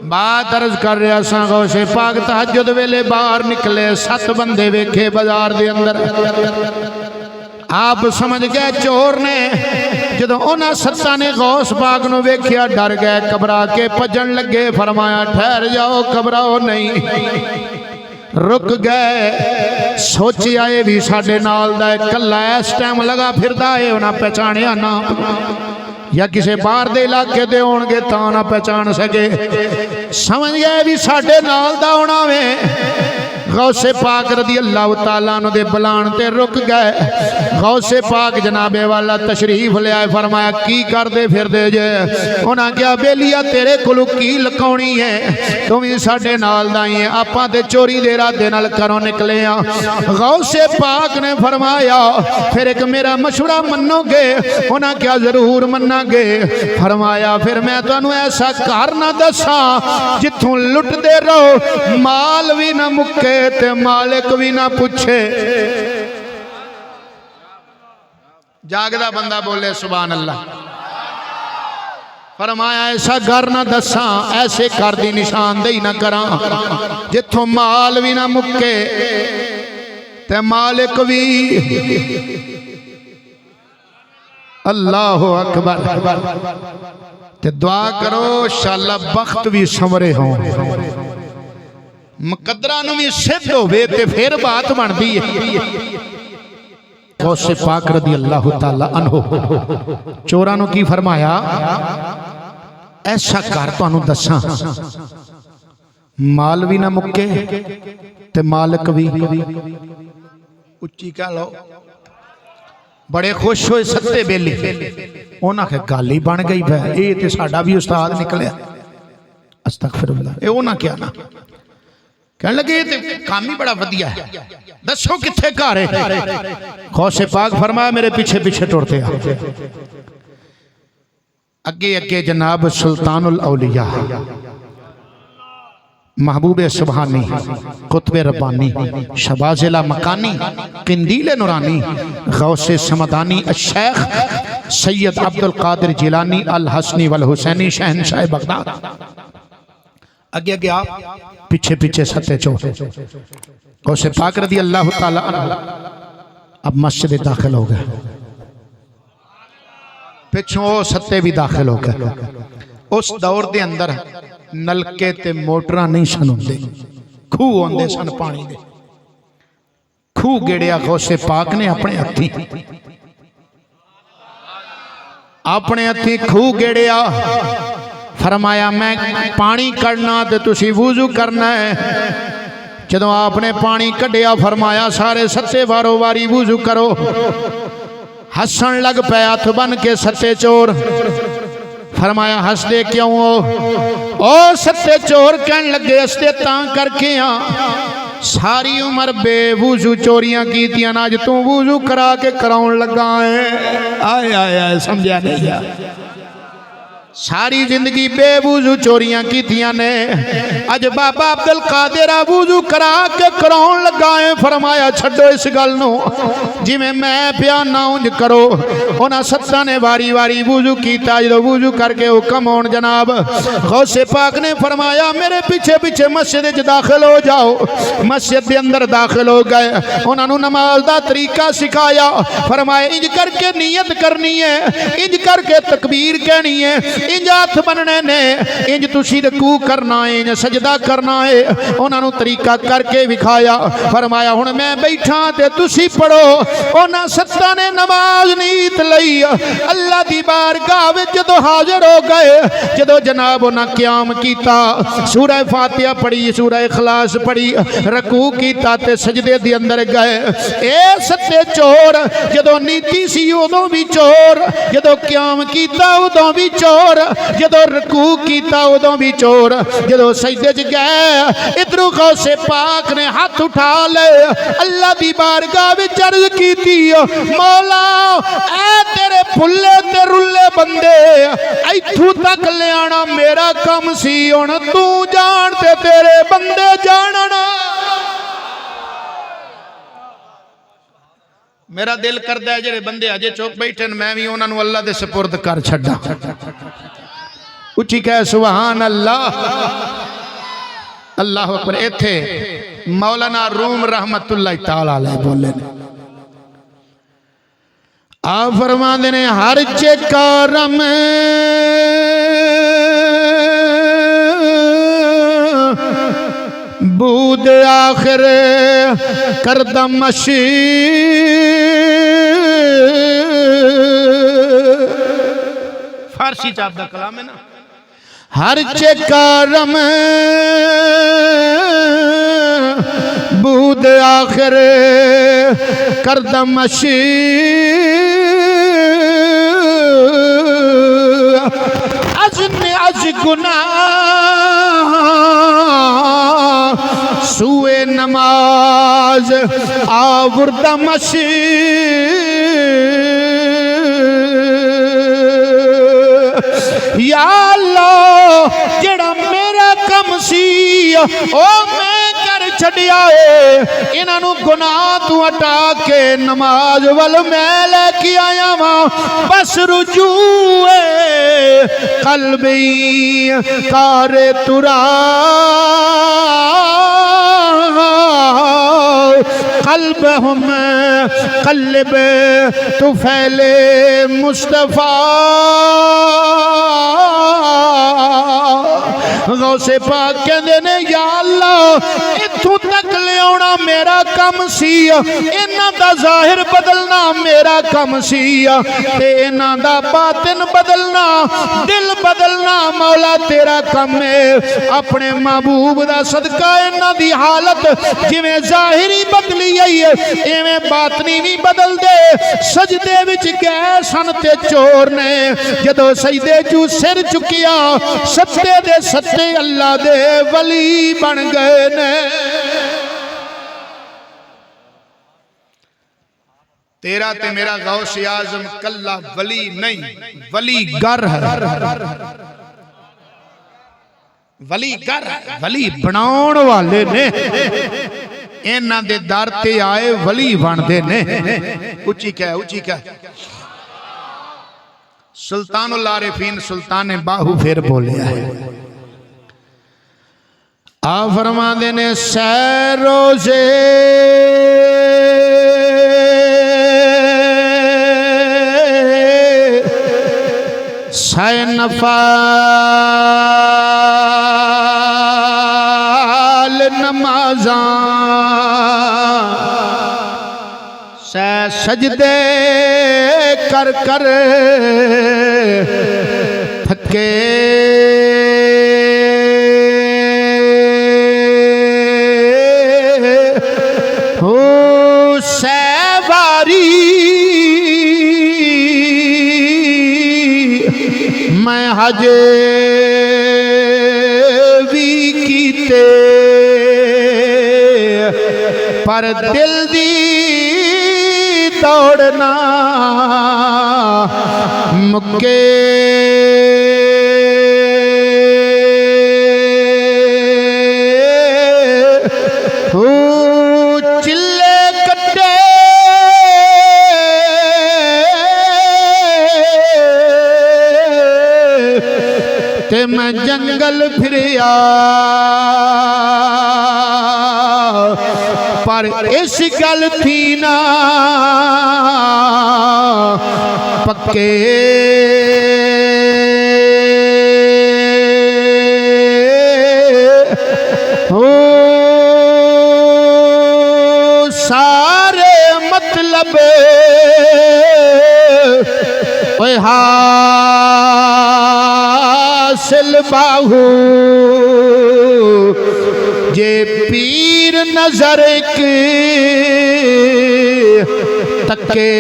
बात अर्ज कर रहा सा गौसे पाक तहज्जुद वेले बाहर निकले 7 बंदे वेखे बाजार दे अंदर। आप समझ गए चोर ने जो उन्होंने 7 ने गौस पाक नूं वेख्या डर गए घबरा के भजन लगे। फरमाया ठहर जाओ घबराओ नहीं। रुक गए सोची आए भी साडे नाल दा कला इस टाइम लगा फिरदा है उन्हें पहचानिया ना या किसी बाहर दे इलाके दे होणगे तां ना पहचान सके। समझ गए भी साडे नाल दा होना वे। गौसे पाक रदी अल्लाह तआला अन्हु दे बुलाण ते रुक गए। गौसे पाक जनाबे वाला तशरीफ ले आए। फरमाया की करदे फिरदे जे? उन्हां कहा बेलिया तेरे कोलों की लकाउणी है, तू भी साडे नाल दा ही है, आपां ते चोरी दे इरादे नाल घरों निकले आ। गौसे पाक ने फरमाया फिर एक मेरा मशवरा मन्नोगे? उन्हां कहा जरूर मन्नांगे। फरमाया फिर मैं तुहानू ऐसा घर ना दसा जिथों लुटदे रहो माल भी ना मुक्के ते मालिक भी ना पूछे। जागदा बंदा बोले सुभान अल्लाह। फरमाया ऐसा घर ना दसा ऐसे घर दी निशानदेही ना करा जिथों माल भी ना मुक्के ते मालिक भी। अल्लाह अकबर। ते दुआ करो शाला बख्त भी संवरे हो मुकद्दरा नूं भी सिद्ध होवे ते फिर बात बनदी है। गौसे पाक रदी अल्लाह तआला अन्हु चोरां नूं की फरमाया ऐसा घर तुहानूं दसां माल भी ना मुक्के ते मालिक भी। उच्ची कह लो। बड़े खुश होए सत्ते बेली। उन्हां के गल ही बन गई है ये ते साडा भी उस्ताद निकलिया। अस्तगफिरुल्लाह। ये उन्हां क्या ना कहने लगे ये काम ही बड़ा वधिया है, दसो किथे घर है? गौसे पाक फरमाया मेरे पीछे पीछे टुरते अगे अगे जनाब सुल्तानुल औलिया महबूबे सुबहानी कुतबे रब्बानी शबाजिला मकानी किंदीले नूरानी गौसे समदानी शेख सैयद अब्दुल कादिर जिलानी अल हसनी वल हुसैनी शहनशाह बगदाद। अगे अगे आप पीछे पीछे सत्ते चोर। गौसे पाक रदी अल्लाह तआला अब मस्जिद दाखिल हो गए। पिछों सत्ते भी दाखिल हो गए। उस दौर के अंदर नलके ते मोटरां नहीं सन हुंदे, खूह आउंदे सन पानी दे। खूह गेड़िया गौसे पाक ने अपने हथी खूह गेड़िया। फरमाया मैं पानी कढ़ना ते तुसी वुजू करना है। जदों आपने पानी कढ़िया फरमाया सारे सत्ते वारो वारी वुजू करो। हसन लग पे हथ बन के सत्ते चोर। फरमाया हसदे क्यों हो? ओ सत्ते चोर कहन लगे हसदे तां करके हाँ सारी उम्र बेवुजू चोरियां कीतियां अज तू वुजू करा के कराउन लगा है। आए आए आए समझा नहीं यार। सारी जिंदगी बेवुजू चोरियां कीतियां ने अज बाबा अब्दुल कादिर वुजू करा के कराउन लगा है। फरमाया छड्डो इस गल नूं जिवें मैं पिया ना उंज करो। उन्हां सत्तां ने वारी वारी वुजू कीता। जो वुजू करके हुक्म होण जनाब गौसे पाक ने फरमाया मेरे पीछे पीछे मस्जिद च दाखिल हो जाओ। मस्जिद के अंदर दाखिल हो गए। उन्होंने नमाज का तरीका सिखाया। फरमाया इंज करके नीयत करनी है, इंज करके तकबीर कहनी है, इंज हाथ बनने ने, इंज तुसी रकू करना है, इंज सजदा करना है। उन्होंने तरीका करके विखाया। फरमाया हुण मैं बैठा ते तुसी पढ़ो। उन्हां सत्तां ने नमाज नीत लई अल्लाह दी बारगाह विच जदों हाजिर हो गए। जदों जनाब उन्हां क़याम कीता सूरह फातिहा पढ़ी, सूरह इखलास पढ़ी, रकू कीता ते सजदे दे अंदर गए। ए सत्ते चोर जदों नीति सी उदों भी चोर, जदों क़याम कीता उदों भी चोर, जदों रकू कीता उदों भी चोर, जदों सजदे च गए इधरों गौसे पाक ने हाथ उठा ले अल्लाह दी बारगाह विच अर्ज कीती मौला ऐ तेरे फुल्ले ते रुल्ले बंदे इत्थों तक ले आना मेरा काम सी, हुण तू जान ते तेरे बंदे जानना। मेरा दिल करता है जेड़े बंदे अजे चुप बैठे मैं भी उन्होंने अल्लाह के सपुर्द कर छड्डा। उची कह सुभान अल्लाह। अल्लाह अकबर। इत्थे मौलाना रूम रहमतुल्लाह तआला अलैह बोले ने, आप फरमाते ने हर चेकारम बूद आखिर करदमशी फारसी चाप दा कलाम है ना। हर चेकारम बूद आखिर करदमशी अज गुनाह सुए नमाज आवुर्दमशी या अल्लाह जेड़ा मेरा कम सी ओ मैं कर छड़िया है, इन्हों गुनाह तू हटा के नमाज वाल मैं लेके आया वां। बस रुजू कल्बी कारे तुरा कल्ब हम कल्ब तू फैले मुस्तफा। गौसे पाक कहंदे ने या अल्लाह इत्थों तक लियाउणा मेरा कम सी, इन्हां दा जाहिर बदलना मेरा कम सी, ते इन्हां दा बातिन बदलना दिल बदलना मौला तेरा कम है। अपने महबूब दा सदका इन्हां दी हालत जिवें जाहिरी बदली आई है इवें बातनी भी बदल दे। सजदे विच गए सन ते चोर ने जदों सजदे चू सिर चुकिया सत्ते दे सत्ते अल्लाह दे वली बन गए ने। तेरा ते मेरा गौसे आजम कल्ला वली नहीं, वली गर है, वली गर वली बनाउण वाले ने। इन्हां दे दर ते आए वली बनदे ने। उची कह उची कह। सुल्तानुल आरिफीन सुल्तान बाहू फिर बोले आ फरमाते ने सैरोजे सै नफाल नमाजा सै सजदे कर कर थके हो सैवारी मैं हज भी कीते पर दिल दी दौड़ना मुके हो चिल्ले कट्टे ते मैं जंगल फिरिया पर इस गल थी ना पक्के हो सारे मतलब ओए हासिल बाहू जे पीर नजर के तके